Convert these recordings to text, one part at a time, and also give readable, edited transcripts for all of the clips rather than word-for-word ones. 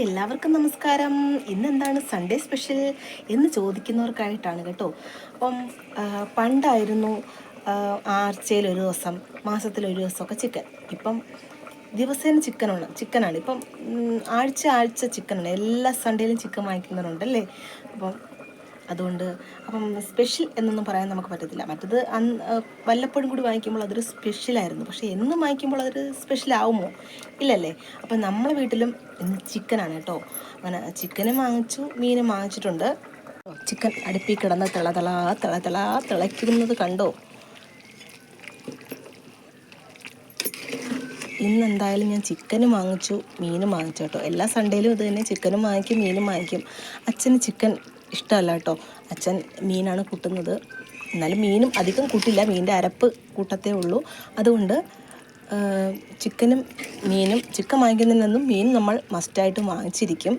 എല്ലാവർക്കും നമസ്കാരം. ഇന്നെന്താണ് സൺഡേ സ്പെഷ്യൽ എന്ന് ചോദിക്കുന്നവർക്കായിട്ടാണ് കേട്ടോ. അപ്പം പണ്ടായിരുന്നു ആഴ്ചയിൽ ഒരു ദിവസം, മാസത്തിലൊരു ദിവസമൊക്കെ ചിക്കൻ. ഇപ്പം ദിവസേന ചിക്കനാണ്. ഇപ്പം ആഴ്ച ചിക്കനാണ്. എല്ലാ സൺഡേയിലും ചിക്കൻ വാങ്ങിക്കുന്നവരുണ്ടല്ലേ. അതുകൊണ്ട് സ്പെഷ്യൽ എന്നൊന്നും പറയാൻ നമുക്ക് പറ്റത്തില്ല. മറ്റത് വല്ലപ്പോഴും കൂടി വാങ്ങിക്കുമ്പോൾ അതൊരു സ്പെഷ്യലായിരുന്നു. പക്ഷേ എന്നും വാങ്ങിക്കുമ്പോൾ അതൊരു സ്പെഷ്യലാവുമോ? ഇല്ലല്ലേ. അപ്പം നമ്മളെ വീട്ടിലും ഇന്ന് ചിക്കനാണ് കേട്ടോ. അങ്ങനെ ചിക്കനും വാങ്ങിച്ചു, മീനും വാങ്ങിച്ചിട്ടുണ്ട്. ചിക്കൻ അടുപ്പിൽ കിടന്ന് തിളയ്ക്കുന്നത് കണ്ടോ? ഇന്നെന്തായാലും ഞാൻ ചിക്കനും വാങ്ങിച്ചു, മീനും വാങ്ങിച്ചു കേട്ടോ. എല്ലാ സൺഡേയിലും ഇത് തന്നെ, ചിക്കനും വാങ്ങിക്കും, മീനും വാങ്ങിക്കും. അച്ഛന് ചിക്കൻ ഇഷ്ടമല്ല കേട്ടോ. അച്ഛൻ മീനാണ് കൂട്ടുന്നത്. എന്നാലും മീനും അധികം കൂട്ടില്ല, മീനിൻ്റെ അരപ്പ് കൂട്ടത്തേ ഉള്ളൂ. അതുകൊണ്ട് ചിക്കനും മീനും, ചിക്കൻ വാങ്ങിക്കുന്നതിനൊന്നും മീൻ നമ്മൾ മസ്റ്റായിട്ടും വാങ്ങിച്ചിരിക്കും.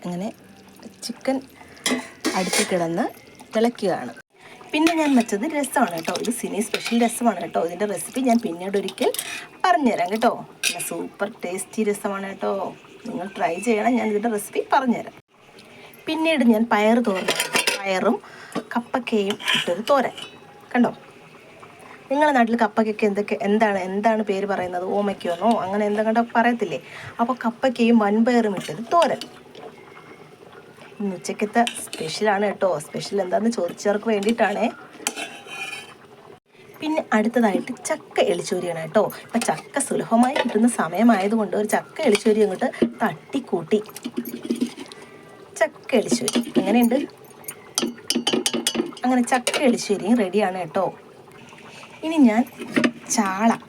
അങ്ങനെ ചിക്കൻ അടുപ്പിൽ കിടന്ന് തിളയ്ക്കുകയാണ്. പിന്നെ ഞാൻ വെച്ചത് രസമാണ് കേട്ടോ. ഇത് സിനി സ്പെഷ്യൽ രസമാണ് കേട്ടോ. ഇതിൻ്റെ റെസിപ്പി ഞാൻ പിന്നീട് ഒരിക്കൽ പറഞ്ഞുതരാം കേട്ടോ. സൂപ്പർ ടേസ്റ്റി രസമാണ് കേട്ടോ. നിങ്ങൾ ട്രൈ ചെയ്യണം. ഞാൻ ഇതിൻ്റെ റെസിപ്പി പറഞ്ഞുതരാം. പിന്നീട് ഞാൻ പയറും കപ്പക്കയും ഇട്ടൊരു തോരൻ കണ്ടോ. നിങ്ങളുടെ നാട്ടിൽ കപ്പക്കയ്ക്ക് എന്താണ് പേര് പറയുന്നത്? ഓമയ്ക്കോന്നോ അങ്ങനെ എന്തെങ്കിലും പറയത്തില്ലേ? അപ്പോൾ കപ്പക്കയും വൻപയറും ഇട്ടൊരു തോരൻ ഇന്ന് ഉച്ചക്കത്തെ സ്പെഷ്യലാണ് കേട്ടോ. സ്പെഷ്യൽ എന്താണെന്ന് ചോദിച്ചവർക്ക് വേണ്ടിയിട്ടാണേ. പിന്നെ അടുത്തതായിട്ട് ചക്ക എളിച്ചോരിയാണ് കേട്ടോ. ഇപ്പം ചക്ക സുലഭമായി കിട്ടുന്ന സമയമായതുകൊണ്ട് ഒരു ചക്ക എളിച്ചോരി അങ്ങോട്ട് തട്ടിക്കൂട്ടി. ചക്ക എളിച്ചോരി എങ്ങനെയുണ്ട്? അങ്ങനെ ചക്ക എളിച്ചോരിയും റെഡിയാണ് കേട്ടോ. ഇനി ഞാൻ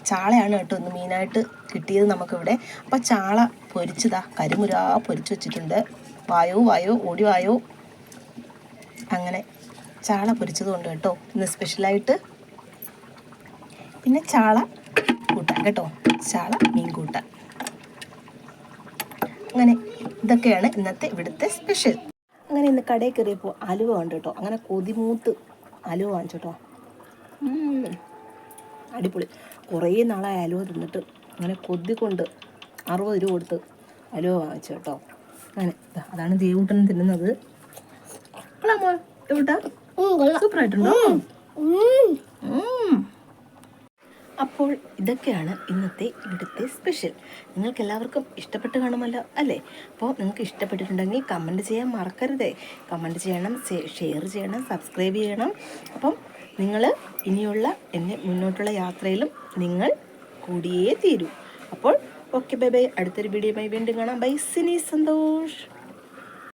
ചാളയാണ് കേട്ടോ ഇന്ന് മീനായിട്ട് കിട്ടിയത് നമുക്കിവിടെ. അപ്പോൾ ചാള കരിമുരാ പൊരിച്ച് വെച്ചിട്ടുണ്ട്. വായോ ഓടി വായോ. അങ്ങനെ ചാള പൊരിച്ചതുകൊണ്ട് കേട്ടോ ഇന്ന് സ്പെഷ്യലായിട്ട്. പിന്നെ ചാള കൂട്ടാൻ കേട്ടോ, ചാള മീൻ കൂട്ടാൻ. അങ്ങനെ ഇതൊക്കെയാണ് ഇന്നത്തെ ഇവിടുത്തെ സ്പെഷ്യൽ. അങ്ങനെ ഇന്ന് കടയിൽ കയറിയപ്പോൾ അലുവ ഉണ്ട് കേട്ടോ. അങ്ങനെ കൊതിമൂത്ത് അലുവ വാങ്ങിച്ചോട്ടോ. അടിപൊളി. കുറേ നാളായി അലുവ തിന്നിട്ട്. അങ്ങനെ കൊതി കൊണ്ട് 60 രൂപ കൊടുത്ത് അലുവ വാങ്ങിച്ചു കേട്ടോ. അങ്ങനെ അതാണ് ദേവൂട്ടൻ തിന്നുന്നത്. സൂപ്പറായിട്ടുണ്ടോ? അപ്പോൾ ഇതൊക്കെയാണ് ഇന്നത്തെ ഇവിടുത്തെ സ്പെഷ്യൽ. നിങ്ങൾക്ക് എല്ലാവർക്കും ഇഷ്ടപ്പെട്ട് കാണുമല്ലോ അല്ലേ? അപ്പോൾ നിങ്ങൾക്ക് ഇഷ്ടപ്പെട്ടിട്ടുണ്ടെങ്കിൽ കമൻറ്റ് ചെയ്യാൻ മറക്കരുതേ. കമൻറ്റ് ചെയ്യണം, ഷെയർ ചെയ്യണം, സബ്സ്ക്രൈബ് ചെയ്യണം. അപ്പം നിങ്ങൾ ഇനിയുള്ള എന്നെ മുന്നോട്ടുള്ള യാത്രയിലും നിങ്ങൾ കൂടിയേ തീരൂ. അപ്പോൾ ഓക്കെ, ബൈ ബൈ. അടുത്തൊരു വീഡിയോയുമായി വീണ്ടും കാണാം. ബൈ. സിനി സന്തോഷ്.